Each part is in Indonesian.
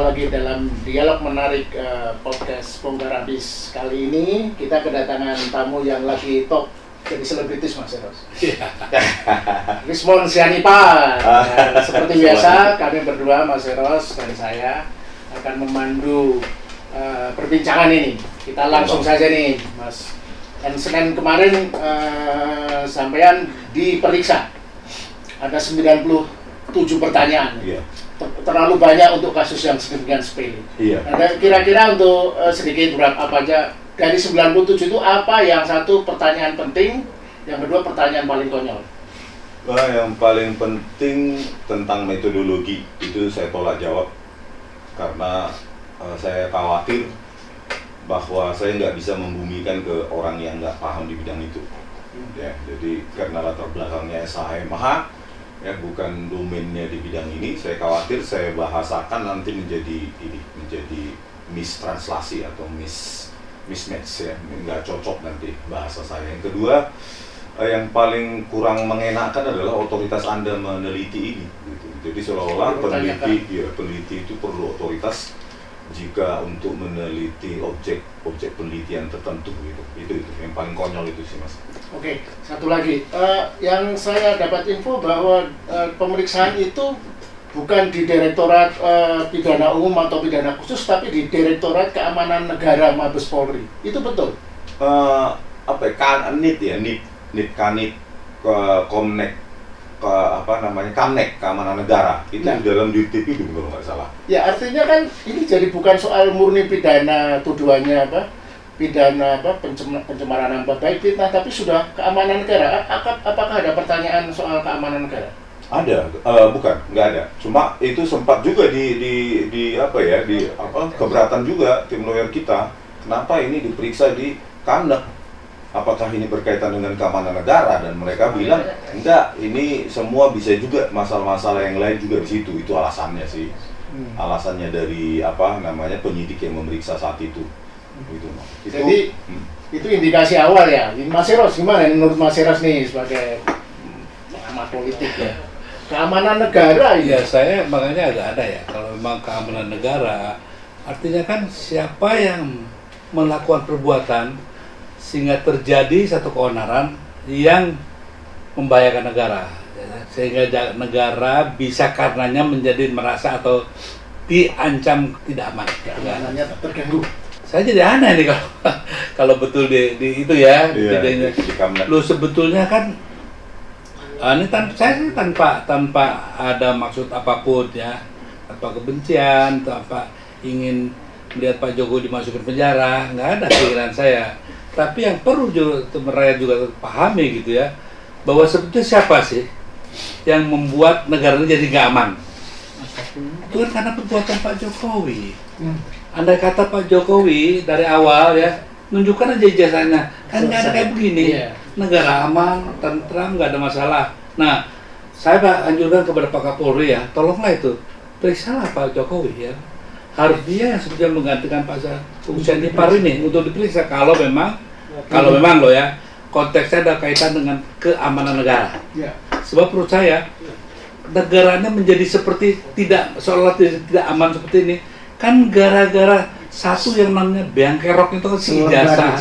lagi dalam dialog menarik podcast Bongkar Abis. Kali ini kita kedatangan tamu yang lagi top jadi selebritis, Mas Eros. Wismon Sianipa. Seperti biasa kami berdua, Mas Eros dan saya, akan memandu perbincangan ini. Kita langsung saja nih, Mas. Dan Senin kemarin sampean diperiksa. Ada 97 pertanyaan. Iya. Terlalu banyak untuk kasus yang sedemikian sepele. Iya. Ada kira-kira untuk sedikit apa aja dari 97 itu apa yang satu pertanyaan penting, yang kedua pertanyaan paling konyol? Wah, yang paling penting tentang metodologi itu saya tolak jawab karena saya khawatir bahwa saya nggak bisa membumikan ke orang yang nggak paham di bidang itu. Ya, jadi karena latar belakangnya SHMH, ya bukan domainnya di bidang ini, saya khawatir saya bahasakan nanti menjadi mistranslasi atau mismatch, ya, nggak cocok nanti bahasa saya. Yang kedua, yang paling kurang mengenakan adalah otoritas Anda meneliti ini, gitu. Jadi seolah-olah peneliti itu perlu otoritas jika untuk meneliti objek penelitian tertentu, gitu. Itu yang paling konyol itu sih, Mas. Oke, satu lagi, yang saya dapat info bahwa pemeriksaan itu bukan di Direktorat Pidana Umum atau Pidana Khusus, tapi di Direktorat Keamanan Negara Mabes Polri. Itu betul? NIT Kanit, Komnek, Kamnek, Keamanan Negara. Itu di dalam DTP itu kalau nggak salah. Ya, artinya kan ini jadi bukan soal murni pidana tuduhannya pidana pencemaran nama baik, fitnah, tapi sudah keamanan negara. Apakah ada pertanyaan soal keamanan negara? Ada, bukan, nggak ada. Cuma itu sempat juga keberatan juga tim lawyer kita. Kenapa ini diperiksa di Kamnek? Apakah ini berkaitan dengan keamanan negara? Dan mereka bilang enggak, ini semua bisa juga masalah-masalah yang lain juga di situ. Itu alasannya sih. Alasannya dari penyidik yang memeriksa saat itu. Jadi itu indikasi awal ya. Mas Eros, gimana menurut Mas Eros nih sebagai pengamat politik ya? Keamanan negara ya, saya makanya agak ada ya. Kalau memang keamanan negara, artinya kan siapa yang melakukan perbuatan sehingga terjadi satu keonaran yang membahayakan negara, sehingga negara bisa karenanya menjadi merasa atau diancam tidak aman. Keamanannya terganggu. Saya jadi aneh nih kalau betul di itu ya. Iya, lu sebetulnya kan ini saya tanpa ada maksud apapun ya, tanpa kebencian, tanpa ingin melihat Pak Jokowi dimasukkan penjara, nggak ada pikiran saya. Tapi yang perlu rakyat juga pahami gitu ya, bahwa sebetulnya siapa sih yang membuat negara ini jadi nggak aman? Itu kan karena perbuatan Pak Jokowi. Andai kata Pak Jokowi dari awal ya, nunjukkan aja ijazahnya, kan nggak ada kayak begini. Negara aman, tentram, nggak ada masalah. Nah, saya anjurkan kepada Pak Kapolri ya, tolonglah itu, periksalah Pak Jokowi ya. Harus dia yang sebetulnya menggantikan Pak Sianipa ini untuk diperiksa kalau memang loh ya, konteksnya ada kaitan dengan keamanan negara. Sebab menurut saya negaranya menjadi seperti seolah tidak aman seperti ini kan gara-gara satu yang namanya beang kerok itu kan ijazah.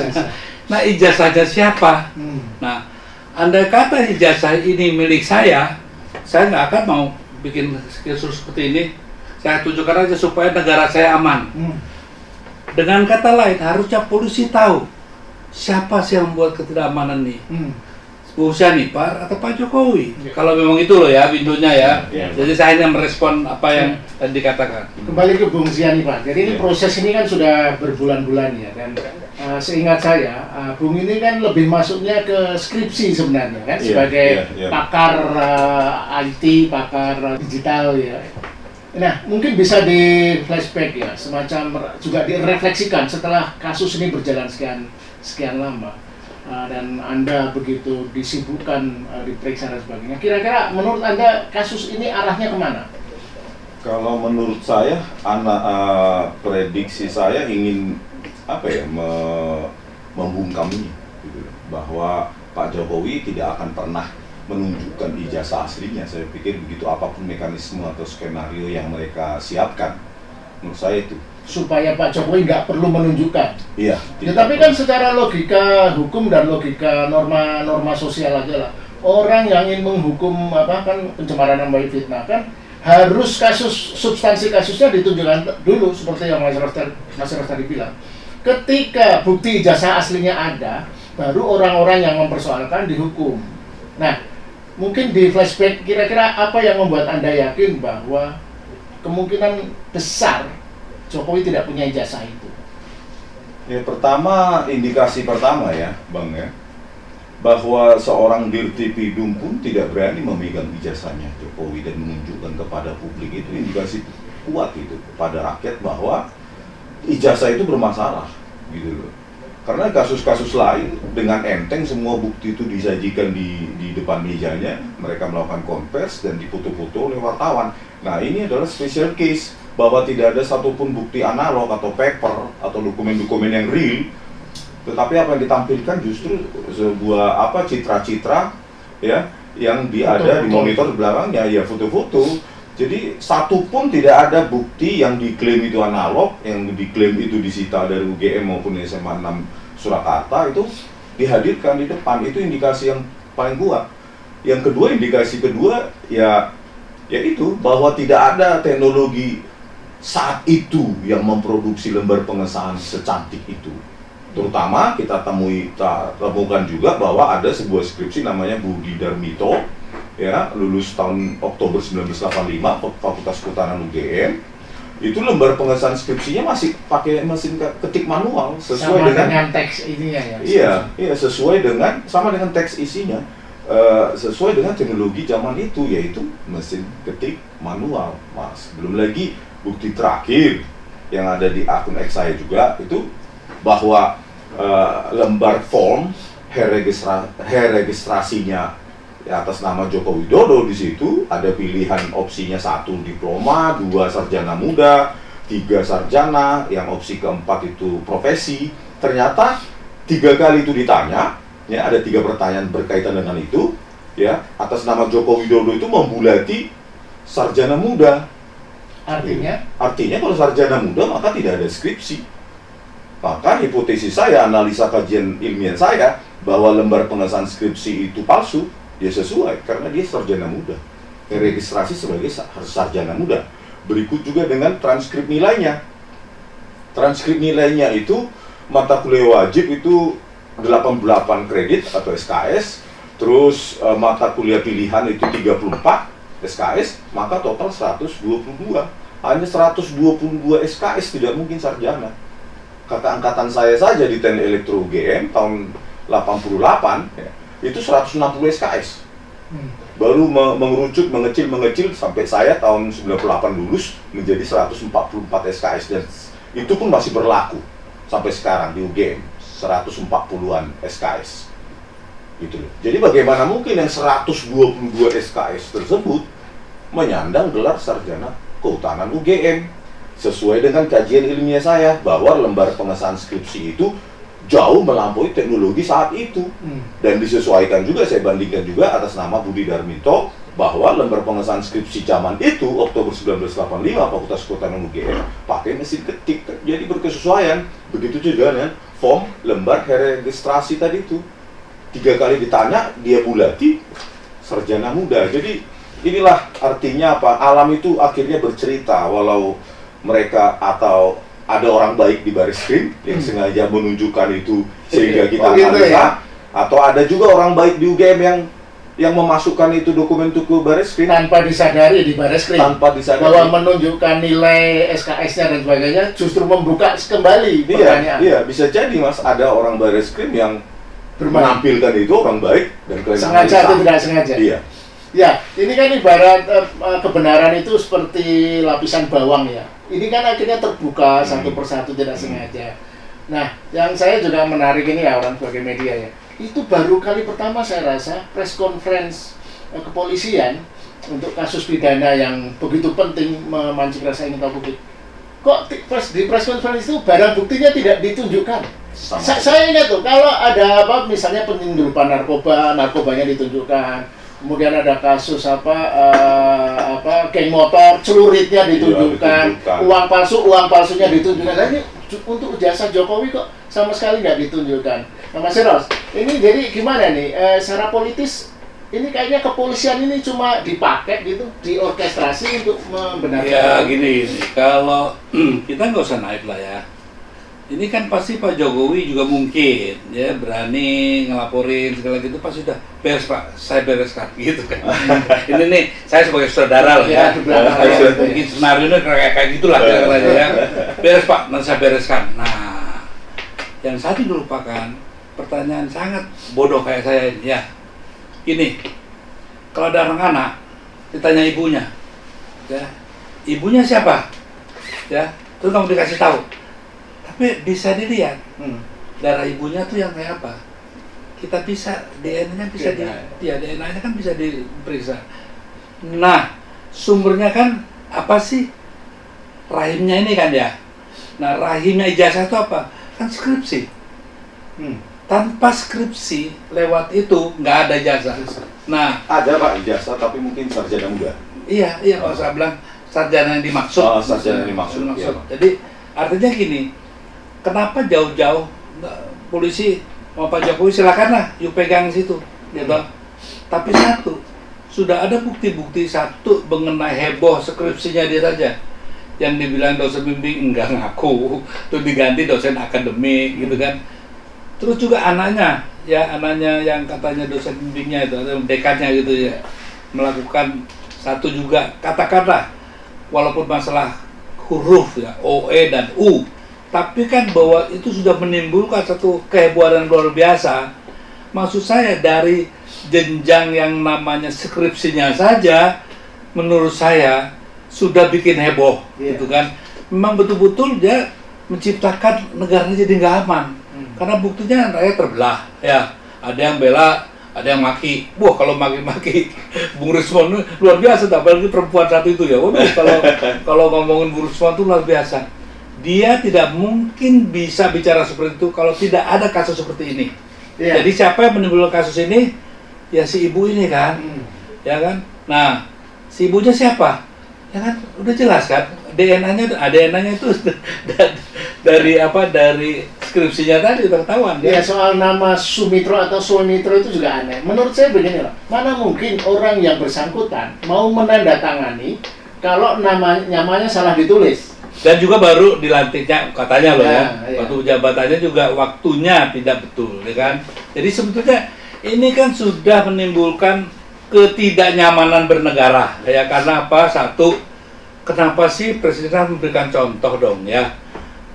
Nah, ijazahnya siapa? Nah, andai kata ijazah ini milik saya nggak akan mau bikin kasus seperti ini. Saya tunjukkan aja supaya negara saya aman. Dengan kata lain, harusnya polisi tahu siapa sih yang membuat ketidakamanan nih. Bu Sianipa atau Pak Jokowi. Kalau memang itu loh ya pintunya ya. Jadi saya hanya merespon apa yang tadi dikatakan. Kembali ke Bung Sianipa. Jadi ini proses ini kan sudah berbulan-bulan ya. Dan seingat saya, Bung ini kan lebih masuknya ke skripsi sebenarnya kan, sebagai pakar IT, pakar digital ya. Nah, mungkin bisa di flashback ya, semacam juga direfleksikan setelah kasus ini berjalan sekian lama, dan Anda begitu disibukkan diperiksa dan sebagainya. Kira-kira menurut Anda kasus ini arahnya kemana? Kalau menurut saya, prediksi saya ingin membungkam ini, gitu, bahwa Pak Jokowi tidak akan pernah menunjukkan ijazah aslinya. Saya pikir begitu apapun mekanisme atau skenario yang mereka siapkan, menurut saya itu. Supaya Pak Jokowi nggak perlu menunjukkan. Iya. Ya, tapi kan secara logika hukum dan logika norma sosial aja lah. Orang yang ingin menghukum kan pencemaran nama baik, fitnah kan harus substansi kasusnya ditunjukkan dulu, seperti yang Mas Ros tadi bilang. Ketika bukti ijazah aslinya ada, baru orang-orang yang mempersoalkan dihukum. Nah, mungkin di flashback kira-kira apa yang membuat Anda yakin bahwa kemungkinan besar Jokowi tidak punya ijazah itu? Ya, pertama, indikasi pertama ya, Bang ya, bahwa seorang Dirtipidum pun tidak berani memegang ijazahnya Jokowi dan menunjukkan kepada publik. Itu indikasi kuat itu kepada rakyat bahwa ijazah itu bermasalah gitu loh. Karena kasus-kasus lain dengan enteng semua bukti itu disajikan di depan mejanya, mereka melakukan konvers dan difoto-foto oleh wartawan. Nah, ini adalah special case bahwa tidak ada satupun bukti analog atau paper atau dokumen-dokumen yang real, tetapi apa yang ditampilkan justru sebuah citra-citra ya yang ada di monitor belakangnya, ya foto-foto. Jadi satu pun tidak ada bukti yang diklaim itu analog, yang diklaim itu disita dari UGM maupun SMA 6 Surakarta itu dihadirkan di depan. Itu indikasi yang paling kuat. Yang kedua, indikasi kedua ya itu bahwa tidak ada teknologi saat itu yang memproduksi lembar pengesahan secantik itu. Terutama kita temukan juga bahwa ada sebuah skripsi namanya Budi Darmito, ya, lulus tahun Oktober 1985, Fakultas Kehutanan UGM. Itu lembar pengesahan skripsinya masih pakai mesin ketik manual sesuai dengan teks ininya ya. Iya, sesuai dengan teks isinya. Sesuai dengan teknologi zaman itu, yaitu mesin ketik manual, Mas. Belum lagi bukti terakhir yang ada di akun X saya juga itu bahwa lembar form registrasinya atas nama Joko Widodo, di situ ada pilihan opsinya 1 diploma, 2 sarjana muda, 3 sarjana, yang opsi keempat itu profesi. Ternyata 3 kali itu ditanya, ya ada 3 pertanyaan berkaitan dengan itu, ya atas nama Joko Widodo itu membulati sarjana muda. Artinya kalau sarjana muda maka tidak ada skripsi. Maka hipotesis saya, analisa kajian ilmiah saya bahwa lembar pengesahan skripsi itu palsu, dia sesuai karena dia sarjana muda, registrasi sebagai sarjana muda. Berikut juga dengan transkrip nilainya. Transkrip nilainya itu mata kuliah wajib itu 88 kredit atau SKS, terus mata kuliah pilihan itu 34 SKS, maka total 122. Hanya 122 SKS, tidak mungkin sarjana. Kata angkatan saya saja di Teknik Elektro UGM tahun 88 ya, itu 160 SKS. Baru mengerucut, mengecil sampai saya tahun 98 lulus menjadi 144 SKS, dan itu pun masih berlaku sampai sekarang di UGM 140-an SKS. Gitu loh. Jadi bagaimana mungkin yang 122 SKS tersebut menyandang gelar sarjana kehutanan UGM? Sesuai dengan kajian ilmiah saya bahwa lembar pengesahan skripsi itu jauh melampaui teknologi saat itu. Dan disesuaikan juga, saya bandingkan juga atas nama Budi Darmito, bahwa lembar pengesahan skripsi zaman itu Oktober 1985 Fakultas Kehutanan UGM pakai mesin ketik, jadi berkesesuaian. Begitu juga dengan form lembar registrasi tadi itu, 3 kali ditanya dia bulati sarjana muda. Jadi inilah artinya apa, alam itu akhirnya bercerita, walau mereka atau ada orang baik di Bareskrim yang sengaja menunjukkan itu sehingga kita analisa, ya? Atau ada juga orang baik di UGM yang memasukkan itu dokumen itu ke Bareskrim tanpa disadari di Bareskrim, bahwa menunjukkan nilai SKS-nya dan sebagainya, justru membuka kembali pertanyaan. Iya, bisa jadi Mas, ada orang Bareskrim yang menampilkan itu orang baik dan sengaja atau tidak sengaja. Iya. Ya, ini kan ibarat kebenaran itu seperti lapisan bawang ya. Ini kan akhirnya terbuka satu persatu tidak sengaja. Nah, yang saya juga menarik ini ya, orang sebagai media ya, itu baru kali pertama saya rasa press conference kepolisian untuk kasus pidana yang begitu penting memancing rasa ingin tahu publik. Kok di press conference itu barang buktinya tidak ditunjukkan? Saya ingat tuh, kalau ada apa misalnya penyelundupan narkobanya ditunjukkan. Kemudian ada kasus geng motor, celuritnya Iya, ditunjukkan, ditunjukkan. uang palsunya ditunjukkan. Nah, ini untuk ijazah Jokowi kok sama sekali nggak ditunjukkan. Nah, Mas Eros, ini jadi gimana nih? Secara politis, ini kayaknya kepolisian ini cuma dipakai gitu, diorkestrasi untuk membenarkan. Ya gini, kalau kita nggak usah naik lah ya. Ini kan pasti Pak Jokowi juga mungkin ya berani ngelaporin segala gitu, pasti udah beres Pak, saya bereskan gitu kan. Ini nih saya sebagai saudara lah ya, mungkin senario nya kayak gitulah kira-kira ya. Beres Pak, nanti saya bereskan. Nah, yang satu dilupakan, pertanyaan sangat bodoh kayak saya ini ya. Ini, kalau ada anak-anak ditanya ibunya, ya, ibunya siapa? Ya, terus kamu dikasih tahu. Tapi bisa dilihat darah ibunya tuh yang kayak apa. Kita bisa DNA-nya bisa DNA-nya kan bisa diperiksa. Nah, sumbernya kan apa sih? Rahimnya ini kan ya. Nah, rahimnya ijazah itu apa? Kan skripsi. Tanpa skripsi lewat itu nggak ada ijazah. Nah, ada Pak ijazah tapi mungkin sarjana muda. Iya Pak, saya bilang sarjana yang dimaksud. Sarjana yang dimaksud. Iya. Jadi artinya gini. Kenapa jauh-jauh polisi mau Pak Jokowi silakanlah, yuk pegang situ, gitu. Tapi satu, sudah ada bukti-bukti satu mengenai heboh skripsinya dia saja, yang dibilang dosen bimbing enggak ngaku, tuh diganti dosen akademik, gitu kan. Terus juga anaknya yang katanya dosen bimbingnya itu, atau dekannya gitu ya, melakukan satu juga kata-kata, walaupun masalah huruf ya, OE dan U. Tapi kan bahwa itu sudah menimbulkan satu kehebohan luar biasa. Maksud saya dari jenjang yang namanya skripsinya saja, menurut saya sudah bikin heboh, gitu kan. Memang betul-betul dia menciptakan negaranya jadi nggak aman. Karena buktinya rakyat terbelah, ya. Ada yang bela, ada yang maki. Wah, kalau maki-maki Bung Rismon luar biasa, apalagi perempuan satu itu ya. Waduh, kalau ngomongin Bung Rismon itu luar biasa. Dia tidak mungkin bisa bicara seperti itu kalau tidak ada kasus seperti ini. Jadi siapa yang menimbulkan kasus ini? Ya si ibu ini kan, ya kan. Nah, si ibunya siapa? Ya kan, udah jelas kan. DNA-nya itu dari apa? Dari skripsinya tadi udah ketahuan. Ya, soal nama Sumitro atau Sumitro itu juga aneh. Menurut saya begini loh, mana mungkin orang yang bersangkutan mau menandatangani kalau namanya salah ditulis. Dan juga baru dilantiknya katanya loh ya. Waktu jabatannya juga waktunya tidak betul, ya kan. Jadi sebetulnya ini kan sudah menimbulkan ketidaknyamanan bernegara, ya. Karena apa? Satu, kenapa sih presiden memberikan contoh dong ya.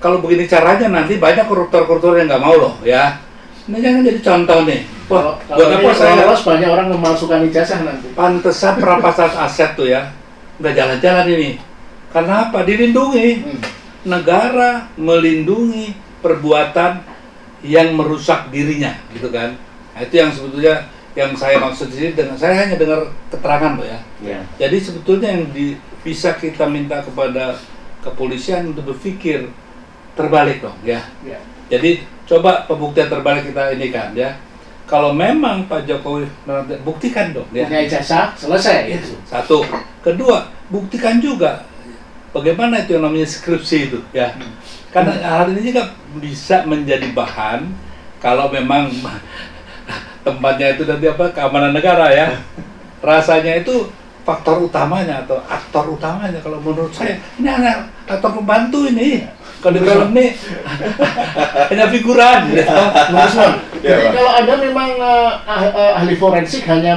Kalau begini caranya nanti banyak koruptor-koruptor yang nggak mau loh ya. Ini jangan jadi contoh nih. Wah, kalau apa saya lolos banyak orang memalsukan ijazah nanti. Pantesan perampasan aset tuh ya nggak jalan-jalan ini. Karena apa? Dilindungi. Negara melindungi perbuatan yang merusak dirinya, gitu kan. Nah, itu yang sebetulnya yang saya maksud di sini. Dengan saya hanya dengar keterangan loh ya. Jadi sebetulnya yang bisa kita minta kepada kepolisian untuk berpikir terbalik dong ya. Jadi coba pembuktian terbalik kita ini kan ya. Kalau memang Pak Jokowi buktikan dong ya. Punya ijazah, selesai. Satu. Kedua, buktikan juga bagaimana itu yang namanya skripsi itu ya. Karena hal ini juga bisa menjadi bahan kalau memang tempatnya itu nanti apa, keamanan negara ya. Rasanya itu faktor utamanya atau aktor utamanya kalau menurut saya. Ini hanya aktor pembantu ini. Kalau di film ini hanya figuran. Jadi kalau Anda memang ahli forensik hanya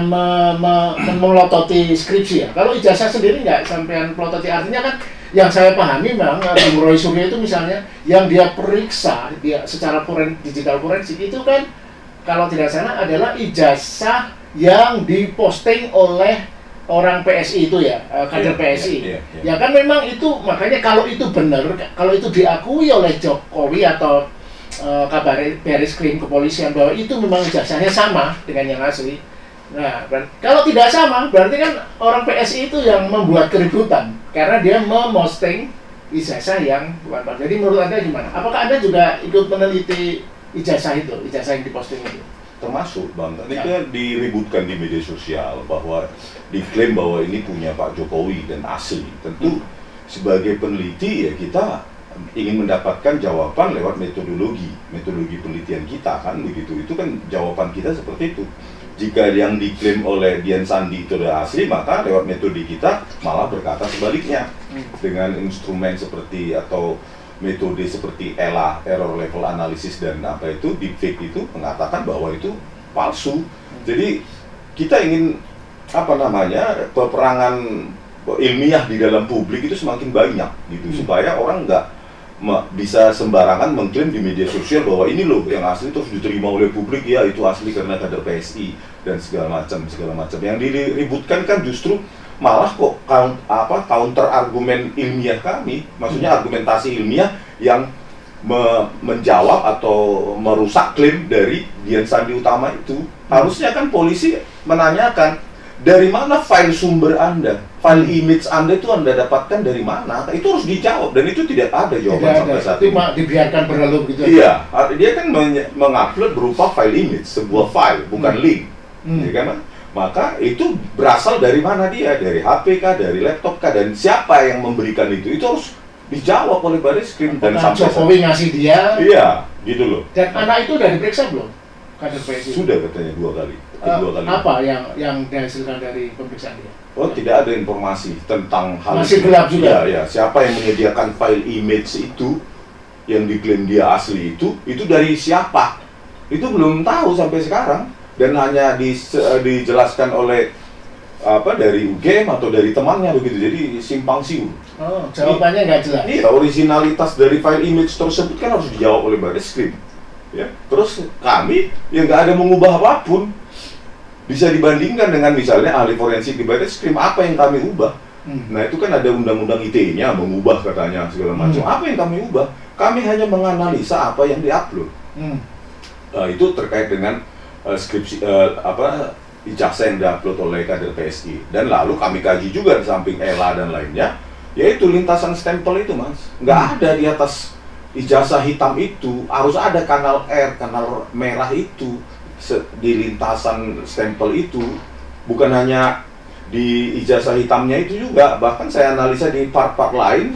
melototi skripsi ya. Kalau ijazah sendiri nggak sampean pelototi, artinya kan yang saya pahami memang Bung Roy Suryo itu misalnya yang dia periksa dia secara digital forensik itu kan kalau tidak salah adalah ijazah yang diposting oleh orang PSI itu ya, kader PSI. Ya kan memang itu, makanya kalau itu benar, kalau itu diakui oleh Jokowi atau kabar Baris Krim kepolisian bahwa itu memang ijazahnya sama dengan yang asli. Nah, kalau tidak sama, berarti kan orang PSI itu yang membuat keributan karena dia memosting ijazah yang bukan palsu. Jadi menurut Anda gimana? Apakah Anda juga ikut meneliti ijazah itu, ijazah yang diposting itu? termasuk Bang, tadi kan diributkan di media sosial bahwa diklaim bahwa ini punya Pak Jokowi dan asli. Tentu sebagai peneliti ya kita ingin mendapatkan jawaban lewat metodologi penelitian kita kan begitu. Itu kan jawaban kita seperti itu. Jika yang diklaim oleh Dian Sandi itu adalah asli, maka lewat metode kita malah berkata sebaliknya. Dengan instrumen seperti atau metode seperti ELA, error level analysis dan apa itu, deepfake itu mengatakan bahwa itu palsu. Jadi kita ingin peperangan ilmiah di dalam publik itu semakin banyak gitu, supaya orang nggak bisa sembarangan mengklaim di media sosial bahwa ini loh yang asli terus diterima oleh publik, ya itu asli karena kader PSI dan segala macam. Yang diributkan kan justru malah kok counter argumen ilmiah kami, maksudnya argumentasi ilmiah yang menjawab atau merusak klaim dari Dian Sandi Utama itu. Harusnya kan polisi menanyakan dari mana file sumber Anda, file image Anda itu Anda dapatkan dari mana? Itu harus dijawab dan itu tidak ada jawaban sampai saat ini. Dibiarkan berlalu begitu. Iya, dia kan mengupload berupa file image, sebuah file, bukan link, ya kan? Maka itu berasal dari mana dia? Dari HP kah, dari laptop kah, dan siapa yang memberikan itu harus dijawab oleh Baris-Krim. Dan sampai Jokowi ngasih dia. Iya, gitu loh. Dan anak itu udah diperiksa belum? Kader PSI. Sudah katanya 2 kali. Apa yang dihasilkan dari pemeriksaan dia? Oh, tidak ada informasi tentang hal masih itu. Gelap juga. Ya, siapa yang menyediakan file image itu yang diklaim dia asli itu dari siapa? Itu belum tahu sampai sekarang. Dan hanya dijelaskan oleh dari UGM atau dari temannya begitu, jadi simpang siur. Oh, jawabannya nggak jelas. Iya, originalitas dari file image tersebut kan harus dijawab oleh Baris-Krim. Ya, terus kami yang nggak ada mengubah apapun, bisa dibandingkan dengan misalnya ahli forensik di Baris-Krim, apa yang kami ubah? Nah itu kan ada undang-undang ITE-nya mengubah katanya segala macam. Apa yang kami ubah? Kami hanya menganalisa apa yang diupload. Itu terkait dengan skripsi ijazah yang diupload oleh kader PSI, dan lalu kami kaji juga di samping ELA dan lainnya, yaitu lintasan stempel itu Mas, nggak ada di atas ijazah hitam itu, harus ada kanal R, kanal merah itu di lintasan stempel itu, bukan hanya di ijazah hitamnya itu juga, bahkan saya analisa di part-part lain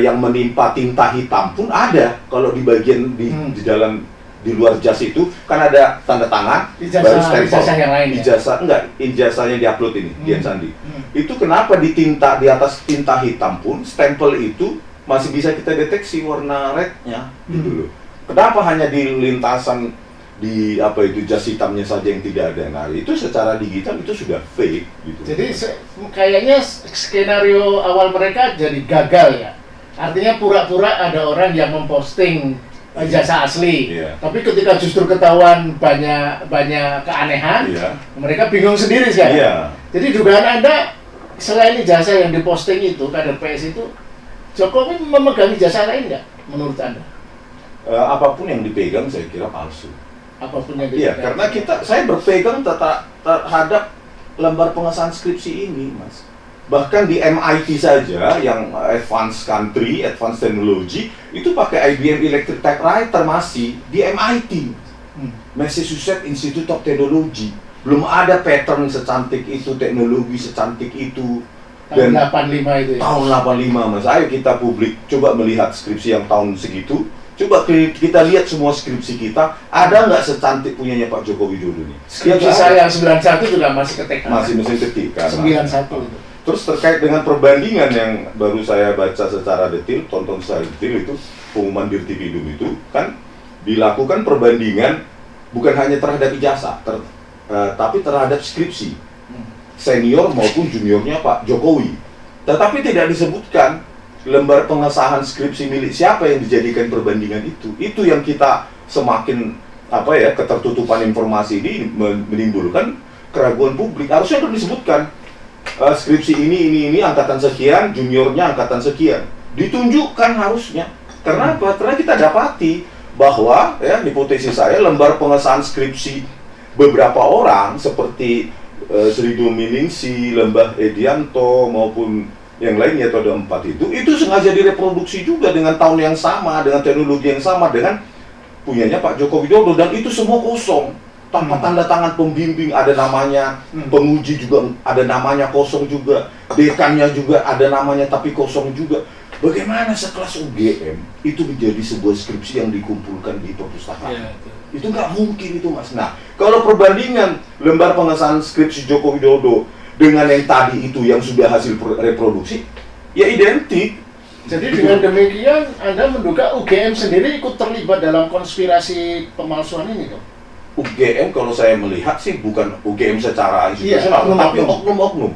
yang menimpa tinta hitam pun ada, kalau di bagian di dalam di luar jas itu kan ada tanda tangan, baru stempel. Ijazah yang lain ijazahnya diupload ini, Dian Sandi. Itu kenapa di atas tinta hitam pun stempel itu masih bisa kita deteksi warna rednya, gitu loh. Kenapa hanya di lintasan di jas hitamnya saja yang tidak ada? Nah itu secara digital itu sudah fake, gitu. Jadi kayaknya skenario awal mereka jadi gagal ya. Artinya pura-pura ada orang yang memposting ijazah asli, tapi ketika justru ketahuan banyak keanehan, mereka bingung sendiri sekarang. Jadi dugaan Anda selain ijazah yang diposting itu kader PS itu, Jokowi memegang ijazah lain nggak menurut Anda? Apapun yang dipegang saya kira palsu. Apapun yang dipegang. Karena saya berpegang terhadap lembar pengesahan skripsi ini, Mas. Bahkan di MIT saja yang advanced country, advanced technology itu pakai IBM Electric Typewriter masih di MIT, Massachusetts Institute of Technology. Belum ada pattern secantik itu, teknologi secantik itu. Tahun 85 itu ya? Tahun 85 Mas, ayo kita publik coba melihat skripsi yang tahun segitu. Coba kita lihat semua skripsi kita, ada nggak secantik punyanya Pak Joko Widodo nih? Skripsi saya yang 91 juga masih ketik. Masih ketik kan? 91 itu. Terus terkait dengan perbandingan yang baru saya baca secara detail, tonton secara detail itu, pengumuman Dirtipidum itu kan dilakukan perbandingan bukan hanya terhadap ijazah, tapi terhadap skripsi senior maupun juniornya Pak Jokowi. Tetapi tidak disebutkan lembar pengesahan skripsi milik siapa yang dijadikan perbandingan itu. Itu yang kita semakin ketertutupan informasi ini menimbulkan keraguan publik. Harusnya kan disebutkan skripsi ini angkatan sekian, juniornya angkatan sekian. Ditunjukkan harusnya. Karena apa? Karena kita dapati bahwa hipotesis saya lembar pengesahan skripsi beberapa orang seperti Sri Dominingsi, Lembah Edianto maupun yang lainnya atau ada 4 itu sengaja direproduksi juga dengan tahun yang sama, dengan teknologi yang sama, dengan punyanya Pak Joko Widodo, dan itu semua kosong. tanpa tanda tangan pembimbing, ada namanya, penguji juga ada namanya kosong juga, dekannya juga ada namanya tapi kosong juga. Bagaimana sekelas UGM itu menjadi sebuah skripsi yang dikumpulkan di perpustakaan? Ya, itu nggak mungkin itu, Mas. Nah, kalau perbandingan lembar pengesahan skripsi Joko Widodo dengan yang tadi itu yang sudah hasil reproduksi, ya identik. Jadi dengan demikian Anda menduga UGM sendiri ikut terlibat dalam konspirasi pemalsuan ini dong? UGM kalau saya melihat sih bukan UGM secara institusional, tapi oknum-oknum.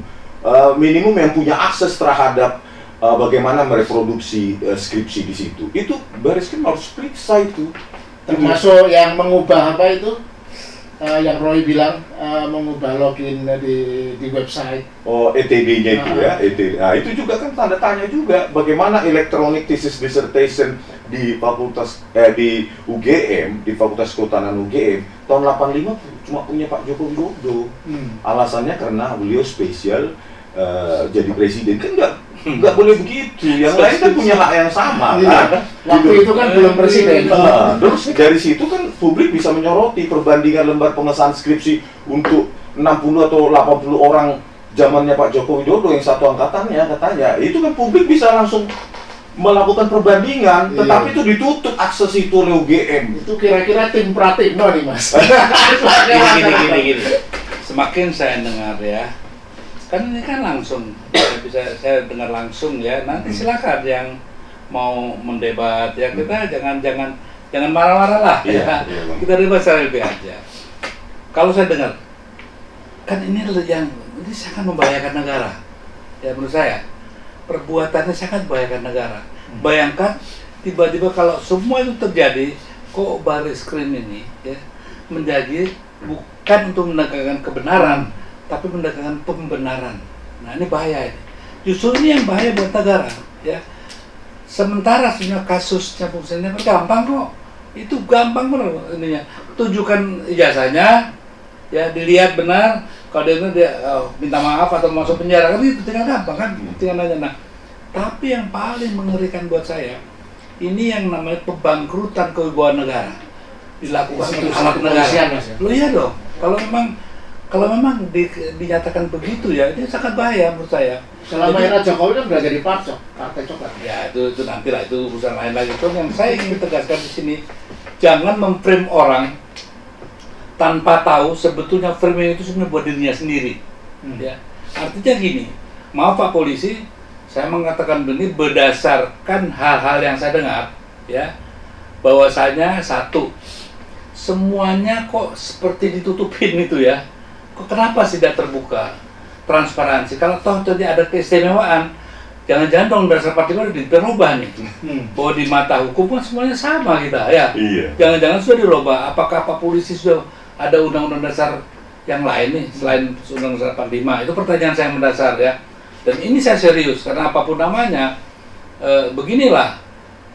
Minimum yang punya akses terhadap bagaimana mereproduksi skripsi di situ. Itu Baris Krim harus periksa itu. Termasuk yang mengubah apa itu? Yang Roy bilang mengubah login di website. Oh, ETD-nya itu ya, ETD. Nah, itu juga kan tanda tanya juga bagaimana electronic thesis dissertation di fakultas di UGM, di Fakultas Kehutanan UGM tahun 85 cuma punya Pak Joko Widodo. Alasannya karena beliau spesial jadi presiden, kan nggak boleh begitu. Yang lain kan punya hak yang sama kan. Waktu itu kan belum presiden. Terus dari situ kan publik bisa menyoroti perbandingan lembar pengesahan skripsi untuk 60 atau 80 orang zamannya Pak Joko Widodo yang satu angkatannya katanya. Itu kan publik bisa langsung melakukan perbandingan, tetapi itu ditutup akses itu oleh UGM. Itu kira-kira tim Pratikno nih, Mas. Gini. Semakin saya dengar ya, kan ini kan langsung bisa saya dengar langsung ya. Nanti silakan yang mau mendebat ya, kita jangan marah-marah lah ya. Kita debat secara lebih aja. Kalau saya dengar kan ini sangat membahayakan negara ya, menurut saya perbuatannya sangat membahayakan negara. Bayangkan tiba-tiba kalau semua itu terjadi, kok Baris Krim ini ya menjadi bukan untuk menegakkan kebenaran, tapi menegakkan pembenaran. Nah, ini bahaya ini. Justru ini yang bahaya buat negara, ya. Sementara sebenarnya kasusnya fungsinya gampang kok. Itu gampang benar ininya. Tunjukkan ijazahnya, ya, dilihat benar. Kalau dia minta maaf atau masuk penjara, kan itu tinggal gampang kan, tinggal aja. Nah, tapi yang paling mengerikan buat saya, ini yang namanya pembangkrutan kewibawaan negara dilakukan oleh alat negara. Lo iya dong. Kalau memang dinyatakan begitu ya, ini sangat bahaya menurut saya. Selama era Jokowi kan udah jadi partai coklat. Ya itu nantilah, itu urusan lain lagi. Itu yang saya ingin tegaskan di sini, jangan memframe orang tanpa tahu sebetulnya framing itu sebenarnya buat dirinya sendiri. Ya, artinya gini, maaf Pak Polisi, saya mengatakan begini berdasarkan hal-hal yang saya dengar, ya, bahwasanya satu, semuanya kok seperti ditutupin itu ya. Kok kenapa tidak terbuka, transparansi? Kalau toh tadi ada keistimewaan, jangan-jangan dong dasar partikular dirubah nih. Bahwa di mata hukum kan semuanya sama kita ya. Iya. Jangan-jangan sudah dirubah. Apakah Pak Polisi sudah ada undang-undang dasar yang lain nih selain undang-undang dasar 45? Itu pertanyaan saya yang mendasar ya. Dan ini saya serius karena apapun namanya, beginilah.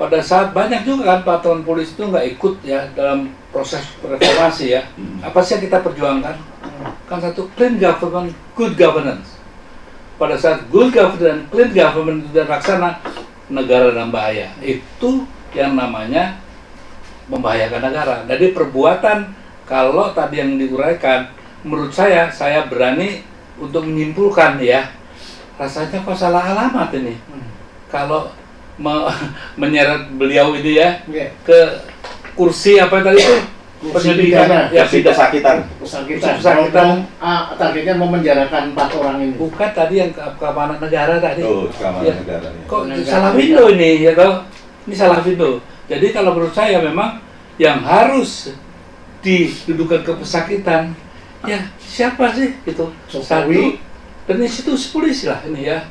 Pada saat banyak juga kan peraturan polisi itu nggak ikut ya dalam proses reformasi ya. Apa sih yang kita perjuangkan? Kan satu, clean government, good governance. Pada saat good governance, clean government sudah laksana, negara dalam bahaya. Itu yang namanya membahayakan negara. Jadi perbuatan, kalau tadi yang diuraikan, menurut saya berani untuk menyimpulkan ya, rasanya kok salah alamat ini. Kalau menyeret beliau ini ya ke kursi apa tadi itu? Penyelidikan ya, kesakitan. Targetnya memenjarakan 4 orang ini. Bukan tadi yang keamanan negara tadi. Oh, keamanan ya. Negara. Kok salah window ini ya toh? Ini salah window. Jadi kalau menurut saya memang yang harus didudukan ke pesakitan ya siapa sih itu? Satu dan institusi polisi lah ini ya.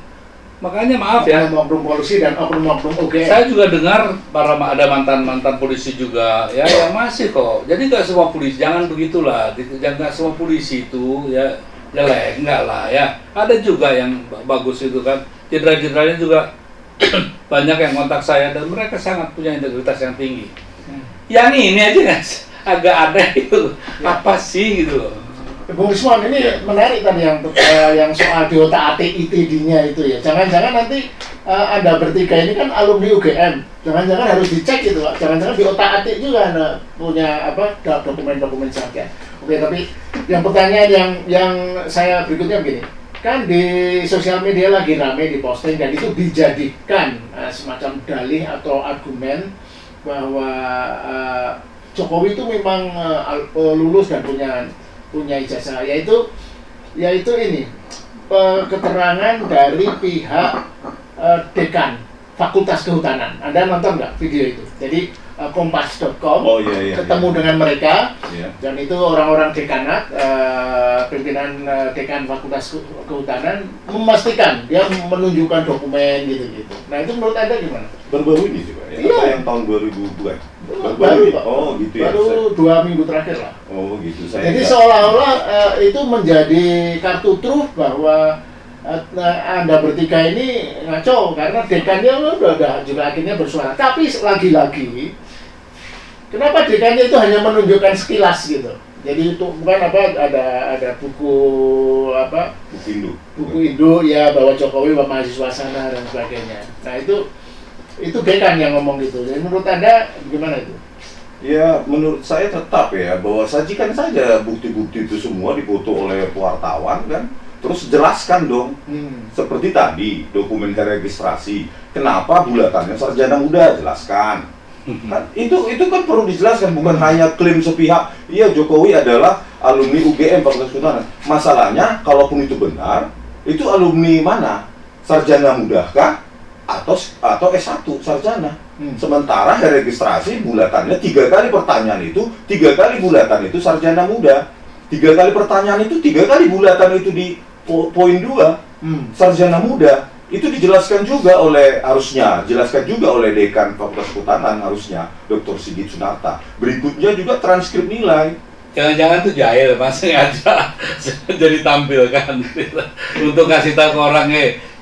Makanya maaf ya, oknum polisi dan oknum UGM. Saya juga dengar ada mantan polisi juga ya yang masih kok. Jadi nggak semua polisi, jangan begitulah. Jangan semua polisi itu ya jelek, enggak lah ya. Ada juga yang bagus itu kan. Jenderal-jenderalnya juga banyak yang kontak saya dan mereka sangat punya integritas yang tinggi. Yang ini aja kan agak aneh itu. Apa sih gitu loh. Bung Ismon, ini menarik tadi yang soal diotak-atik ITD-nya itu ya. Jangan-jangan nanti Anda bertiga ini kan alumni UGM. Jangan-jangan harus dicek gitu, Pak. Jangan-jangan diotak-atik juga Anda punya apa dokumen-dokumen saja. Oke, tapi yang pertanyaan yang saya berikutnya begini, kan di sosial media lagi rame diposting dan itu dijadikan semacam dalih atau argumen bahwa Jokowi itu memang lulus dan punya ijazah, yaitu ini keterangan dari pihak dekan Fakultas Kehutanan. Anda nonton nggak video itu? Jadi kompas.com ketemu dengan mereka dan itu orang-orang dekanat, pimpinan dekan Fakultas Kehutanan memastikan dia menunjukkan dokumen gitu-gitu. Nah itu menurut Anda gimana? Baru-baru ini sih Pak, ya? Iya. Yang tahun 2002? Baru Pak. Oh gitu ya? Baru 2 minggu terakhir lah. Oh gitu. Jadi seolah-olah itu menjadi kartu truf bahwa Anda bertiga ini ngaco karena dekannya udah juga akhirnya bersuara. Tapi lagi-lagi, kenapa dekannya itu hanya menunjukkan sekilas gitu? Jadi itu bukan ada buku buku induk ya bahwa Jokowi mahasiswa sana dan sebagainya. Nah itu dekan yang ngomong gitu. Jadi menurut Anda gimana itu? Ya menurut saya tetap ya bahwa sajikan saja bukti-bukti itu semua difoto oleh wartawan kan. Terus jelaskan dong, seperti tadi dokumen registrasi, kenapa bulatannya sarjana muda, jelaskan. Kan, itu kan perlu dijelaskan, bukan hanya klaim sepihak. Iya Jokowi adalah alumni UGM Fakultas Kehutanan. Masalahnya, kalaupun itu benar, itu alumni mana? Sarjana muda kah? Atau S1 sarjana. Sementara registrasi bulatannya 3 kali pertanyaan itu, 3 kali bulatan itu sarjana muda. 3 kali pertanyaan itu 3 kali bulatan itu di poin 2 sarjana muda. Itu dijelaskan juga jelaskan juga oleh dekan Fakultas Kehutanan harusnya Dr. Sigit Sunarta. Berikutnya juga transkrip nilai. Jangan-jangan tuh jahil Mas, sengaja jadi tampilkan untuk kasih tahu ke orang,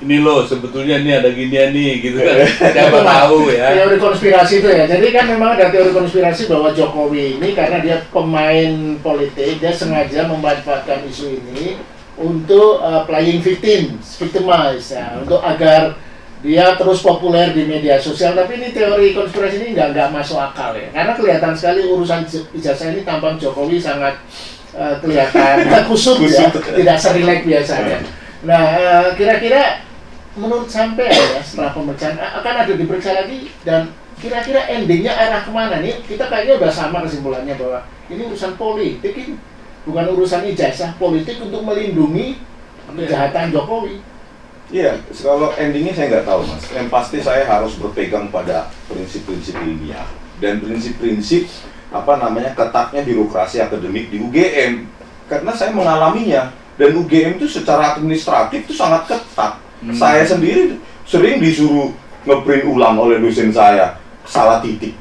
ini loh sebetulnya ini ada ginian nih gitu kan. Siapa tahu ya. Teori konspirasi itu ya. Jadi kan memang ada teori konspirasi bahwa Jokowi ini karena dia pemain politik, dia sengaja memanfaatkan isu ini untuk playing victimize ya, untuk agar dia terus populer di media sosial. Tapi ini teori konspirasi ini nggak masuk akal ya, karena kelihatan sekali urusan ijazah ini tampang Jokowi sangat kelihatan kusut ya, tidak serileks biasanya. Nah kira-kira menurut sampai ya setelah pemeriksaan akan ada diperiksa lagi dan kira-kira endingnya arah kemana nih? Kita kayaknya udah sama kesimpulannya bahwa ini urusan politik ini. Bukan urusan ijazah, politik untuk melindungi kejahatan Jokowi. Iya, kalau endingnya saya nggak tahu Mas. Yang pasti saya harus berpegang pada prinsip-prinsip ilmiah dan prinsip-prinsip ketatnya birokrasi akademik di UGM. Karena saya mengalaminya dan UGM itu secara administratif itu sangat ketat. Saya sendiri sering disuruh ngeprint ulang oleh dosen saya salah titik.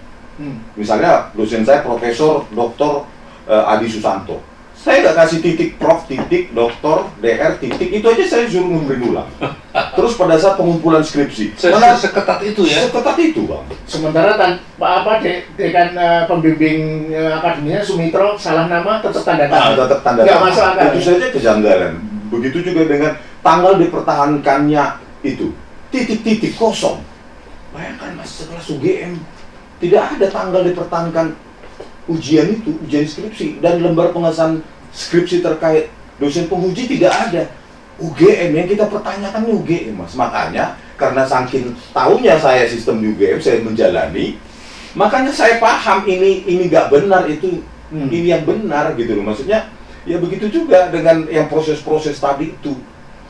Misalnya dosen saya Profesor Dr. Adi Susanto. Saya nggak kasih titik prof, titik, doktor, DR, titik, itu aja saya suruh ngeprint ulang. Terus pada saat pengumpulan skripsi, seketat itu ya? Seketat itu Bang. Sementara dekan pembimbing akademinya Sumitro salah nama tetap tanda tangan. Tetap tanda tangan. Nggak masuk akal. Itu saja kejanggalan. Begitu juga dengan tanggal dipertahankannya itu, titik-titik kosong. Bayangkan Mas, sekelas UGM tidak ada tanggal dipertahankan ujian skripsi dan lembar pengesahan skripsi terkait dosen penguji tidak ada. UGM yang kita pertanyakan ini UGM Mas. Makanya karena saking tahunya saya sistem di UGM, saya menjalani, makanya saya paham ini nggak benar itu, ini yang benar gitu loh. Maksudnya ya begitu juga dengan yang proses-proses tadi itu.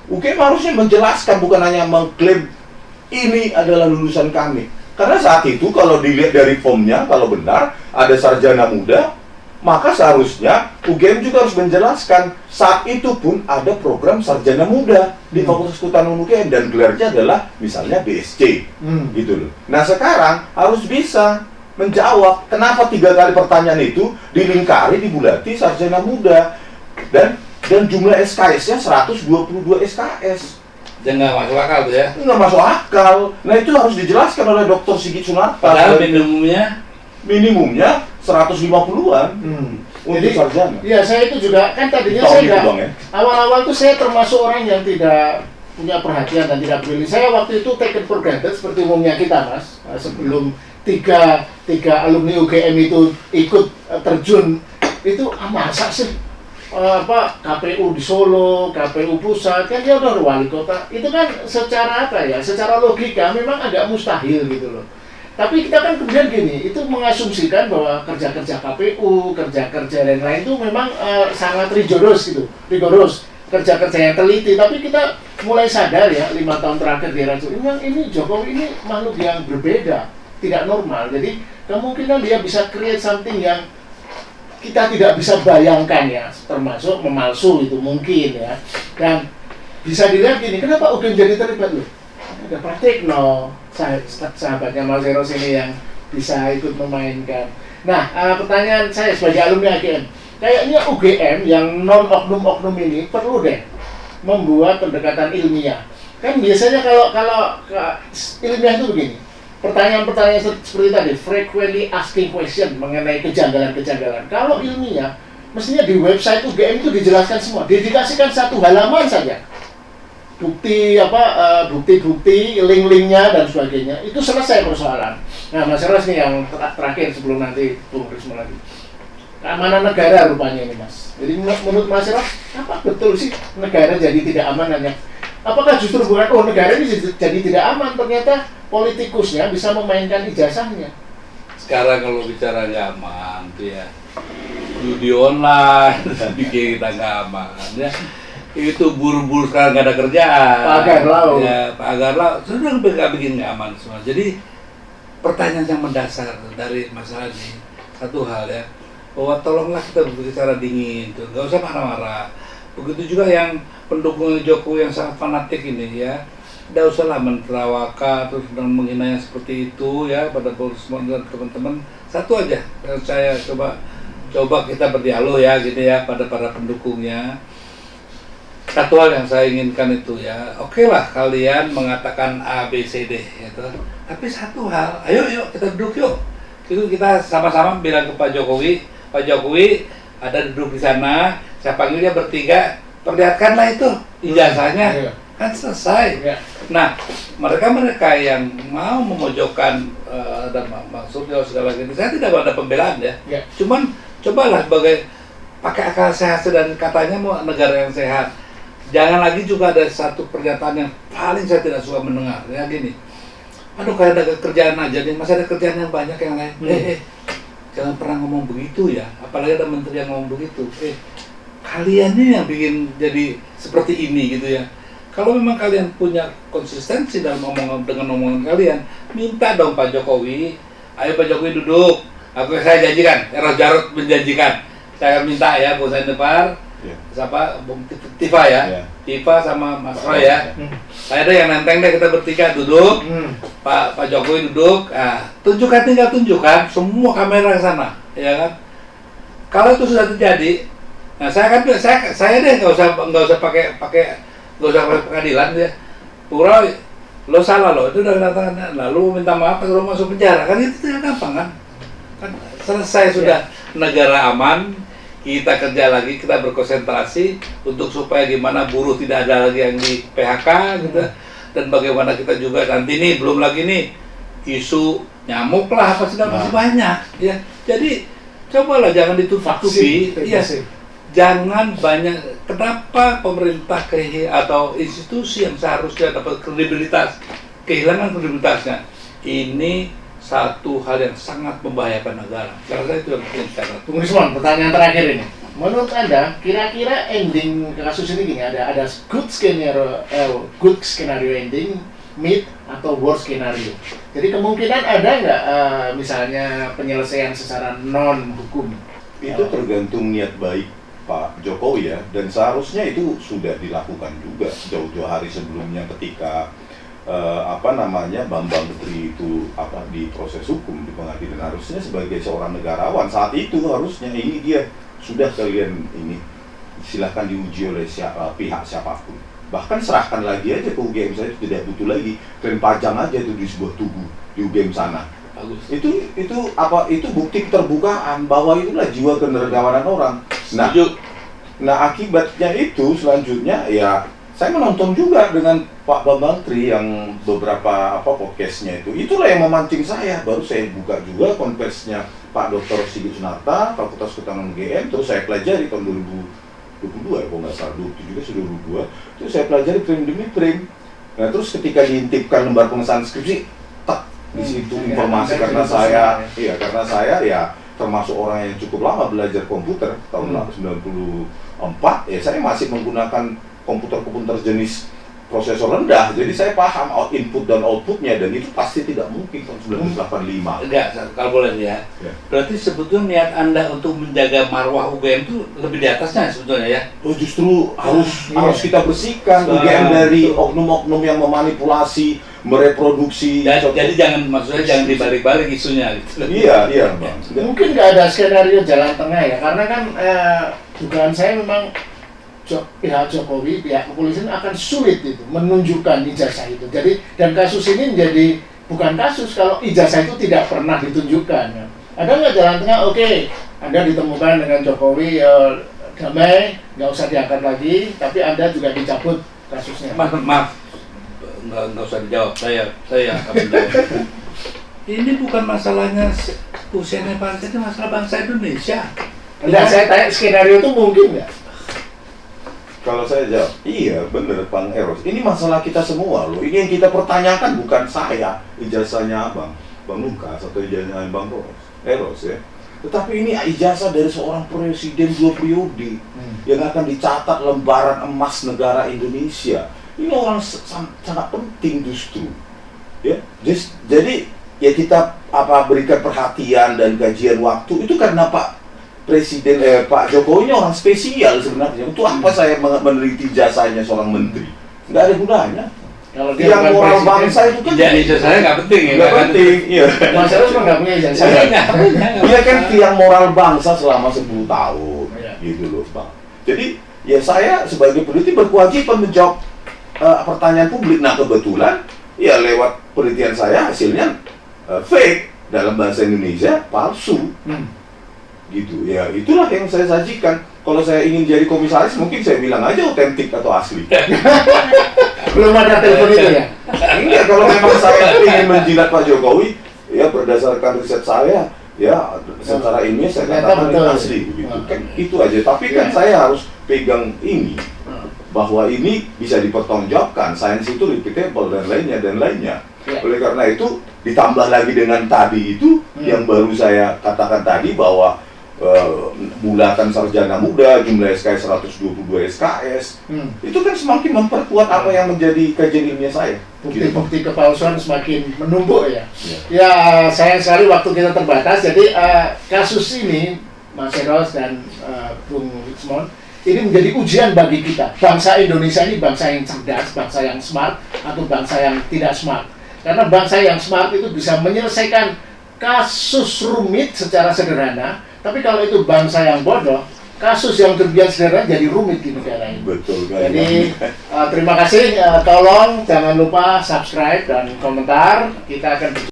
UGM harusnya menjelaskan, bukan hanya mengklaim ini adalah lulusan kami. Karena saat itu kalau dilihat dari formnya, kalau benar ada sarjana muda, maka seharusnya UGM juga harus menjelaskan saat itu pun ada program sarjana muda di Fakultas Kehutanan UGM dan gelarnya adalah misalnya BSc, gitu loh. Nah sekarang harus bisa menjawab kenapa 3 kali pertanyaan itu dilingkari, dibulati sarjana muda dan jumlah SKS-nya 122 SKS. Dan nggak masuk akal tuh ya? Nggak masuk akal. Nah itu harus dijelaskan oleh Dr. Sigit Sunarta. Padahal minimumnya 150-an untuk sarjana. Iya, saya itu juga kan tadinya awal-awal tuh saya termasuk orang yang tidak punya perhatian dan tidak peduli. Saya waktu itu taken for granted seperti umumnya kita Mas. Sebelum tiga alumni UGM itu ikut terjun itu masa sih KPU di Solo, KPU pusat kan dia udah wali kota, itu kan secara apa ya, secara logika memang agak mustahil gitu loh. Tapi kita kan kemudian gini, itu mengasumsikan bahwa kerja-kerja KPU, kerja-kerja dan lain itu memang sangat rigoros gitu, kerja-kerja yang teliti. Tapi kita mulai sadar ya 5 tahun terakhir di era memang ini Jokowi ini makhluk yang berbeda, tidak normal. Jadi kemungkinan dia bisa create something yang kita tidak bisa bayangkan ya, termasuk memalsu itu mungkin ya. Dan bisa dilihat gini, kenapa UGM jadi terlibat loh? Ada Pratikno, sahabatnya Mas Eros ini yang bisa ikut memainkan. Nah, pertanyaan saya sebagai alumni UGM, kayaknya UGM yang non oknum-oknum ini perlu deh membuat pendekatan ilmiah. Kan biasanya kalau ilmiah itu begini, pertanyaan-pertanyaan seperti tadi, frequently asking question mengenai kejanggalan-kejanggalan. Kalau ilmiah, mestinya di website UGM itu dijelaskan semua, dedikasikan 1 halaman saja. Bukti-bukti, link-linknya dan sebagainya, itu selesai persoalan. Nah, Mas Eros nih yang terakhir sebelum nanti Bung Risma lagi. Keamanan negara rupanya ini, Mas. Jadi menurut Mas Eros, apa betul sih negara jadi tidak aman hanya? Apakah justru bukan, negara ini jadi tidak aman, ternyata politikusnya bisa memainkan ijazahnya? Sekarang kalau bicara nggak aman, tuh ya, judi online, bikin kita nggak aman, ya. Itu buru-buru sekarang nggak ada kerjaan. Pagar laut. Ya, pagar laut. Sudah nggak bikin nggak aman semua. Jadi pertanyaan yang mendasar dari masalah ini satu hal ya, bahwa tolonglah kita berbicara dingin, tuh, nggak usah marah-marah. Begitu juga yang pendukung Jokowi yang sangat fanatik ini ya, nggak usahlah menterawakan terus dan menghina yang seperti itu ya pada Risma dan teman-teman. Satu aja, saya coba kita berdialog ya gitu ya pada para pendukungnya. Satu hal yang saya inginkan itu ya, oke lah kalian mengatakan A, B, C, D gitu. Tapi satu hal, ayo kita duduk yuk. Itu kita sama-sama bilang ke Pak Jokowi ada duduk di sana, saya panggil dia bertiga, perlihatkanlah itu ijazahnya, kan selesai. Nah, mereka yang mau memojokkan dan maksudnya segala gitu, saya tidak ada pembelaan ya. Cuman cobalah sebagai pakai akal sehat dan katanya mau negara yang sehat. Jangan lagi juga ada satu pernyataan yang paling saya tidak suka mendengar ya gini. Aduh, kayak ada kerjaan aja nih, masih ada kerjaan yang banyak yang lain. Jangan pernah ngomong begitu ya, apalagi ada menteri yang ngomong begitu. Kalian ini yang bikin jadi seperti ini gitu ya. Kalau memang kalian punya konsistensi dalam dengan omongan kalian, minta dong Pak Jokowi, ayo Pak Jokowi duduk. Saya janjikan, Eros Jarot menjanjikan, saya akan minta ya, Bu Sanepar, siapa, Bung Tifa ya, Tifa sama Mas Roy ya. Saya ada yang nenteng deh, kita bertiga duduk, Pak Jokowi duduk, tinggal tunjukkan semua kamera ke sana, ya kan? Kalau itu sudah terjadi, nah saya deh nggak usah pakai pengadilan ya. Roy, lo salah lo, itu udah datang, lalu minta maaf, lo masuk penjara, kan itu tidak gampang kan? Kan selesai sudah, negara aman, kita kerja lagi, kita berkonsentrasi untuk supaya gimana buruh tidak ada lagi yang di PHK gitu, dan bagaimana kita juga nanti nih belum lagi nih isu nyamuk lah apa segala masih banyak ya. Jadi cobalah jangan ditutup-tutupi ya, jangan banyak. Kenapa pemerintah atau institusi yang seharusnya dapat kredibilitas kehilangan kredibilitasnya? Ini satu hal yang sangat membahayakan negara. Karena itu yang penting sekarang. Bung Rismon, pertanyaan terakhir ini. Menurut Anda, kira-kira ending kasus ini gini, ada good scenario ending, mid atau worst scenario. Jadi kemungkinan ada nggak misalnya penyelesaian secara non hukum? Itu tergantung niat baik Pak Jokowi ya, dan seharusnya itu sudah dilakukan juga jauh-jauh hari sebelumnya ketika Bambang Putri itu di proses hukum di pengadilan. Harusnya sebagai seorang negarawan saat itu harusnya ini dia sudah kalian ini silahkan diuji oleh pihak siapapun. Bahkan serahkan lagi aja ke UGM, saya tidak butuh lagi kalian pajang aja itu di sebuah tugu di UGM sana. Bagus. Itu bukti keterbukaan bahwa itulah jiwa kenegarawanan orang. Nah akibatnya itu selanjutnya ya saya menonton juga dengan Pak Bambang Tri yang beberapa podcastnya itulah yang memancing saya. Baru saya buka juga konversinya Pak Dr. Sigit Sunarta, Fakultas Kehutanan UGM, terus saya pelajari tahun 2022 ya, kalau nggak salah, 27 juga sudah 2022, terus saya pelajari frame demi frame. Nah terus ketika diintipkan lembar pengesahan skripsi, tak di situ informasi karena saya ya termasuk orang yang cukup lama belajar komputer tahun 94, ya saya masih menggunakan komputer jenis prosesor rendah, jadi saya paham input dan outputnya, dan itu pasti tidak mungkin tahun 1985. Enggak, kalau boleh ya. Berarti sebetulnya niat Anda untuk menjaga marwah UGM itu lebih di atasnya sebetulnya ya? Oh justru harus kita bersihkan UGM dari oknum-oknum yang memanipulasi, mereproduksi. Jadi jangan, maksudnya jangan dibalik-balik isunya gitu. Iya Bang. Mungkin nggak ada skenario jalan tengah ya, karena kan dugaan saya memang pihak Jokowi, pihak kepolisian akan sulit itu menunjukkan ijazah itu. Jadi dan kasus ini menjadi bukan kasus kalau ijazah itu tidak pernah ditunjukkan. Ya. Ada nggak jalan tengah? Oke, Anda ditemukan dengan Jokowi damai, nggak usah diangkat lagi, tapi Anda juga dicabut kasusnya. Maaf, nggak usah dijawab. Saya akan menjawab. Ini bukan masalahnya usianya bangsa, ini masalah bangsa Indonesia. Enggak, saya tanya skenario itu mungkin nggak? Kalau saya jawab, iya bener Bang Eros. Ini masalah kita semua loh. Ini yang kita pertanyakan bukan saya, ijazahnya Bang Lukas atau ijazahnya Bang Eros ya. Tetapi ini ijazah dari seorang presiden 2 periode yang akan dicatat lembaran emas negara Indonesia. Ini orang sangat penting justru. Ya, jadi ya kita berikan perhatian dan kajian waktu itu karena Pak Jokowi ini orang spesial sebenarnya. Untuk apa saya meneliti jasanya seorang menteri? Nggak ada gunanya. Kalau dia yang moral bangsa itu kan ijazahnya nggak penting ya. Nggak penting, iya. Masalah cuma nggak punya ijazah. Dia kan tiang moral bangsa selama 10 tahun, gitu loh Bang. Jadi ya saya sebagai peneliti berkewajiban menjawab pertanyaan publik. Nah kebetulan ya lewat penelitian saya hasilnya fake, dalam bahasa Indonesia palsu. Gitu ya, itulah yang saya sajikan. Kalau saya ingin jadi komisaris mungkin saya bilang aja otentik atau asli. Belum ada telepon itu ya? Enggak, kalau memang saya ingin menjilat Pak Jokowi ya berdasarkan riset saya ya secara ilmiah saya katakan itu asli gitu kan, itu aja. Tapi kan saya harus pegang ini bahwa ini bisa dipertanggungjawabkan, sains itu repeatable dan lainnya. Oleh karena itu ditambah lagi dengan tadi itu yang baru saya katakan tadi bahwa bulatan sarjana muda, jumlah SKS 122 SKS, itu kan semakin memperkuat apa yang menjadi kajian ilmiah saya. Bukti-bukti kepalsuan semakin menumpuk ya. Ya sayang sekali waktu kita terbatas, jadi kasus ini Mas Eros dan Bung Richmond, ini menjadi ujian bagi kita. Bangsa Indonesia ini bangsa yang cerdas, bangsa yang smart, atau bangsa yang tidak smart. Karena bangsa yang smart itu bisa menyelesaikan kasus rumit secara sederhana. Tapi kalau itu bangsa yang bodoh, kasus yang terbiasa sederhana jadi rumit di negara ini. Betul. Jadi terima kasih. Tolong jangan lupa subscribe dan komentar. Kita akan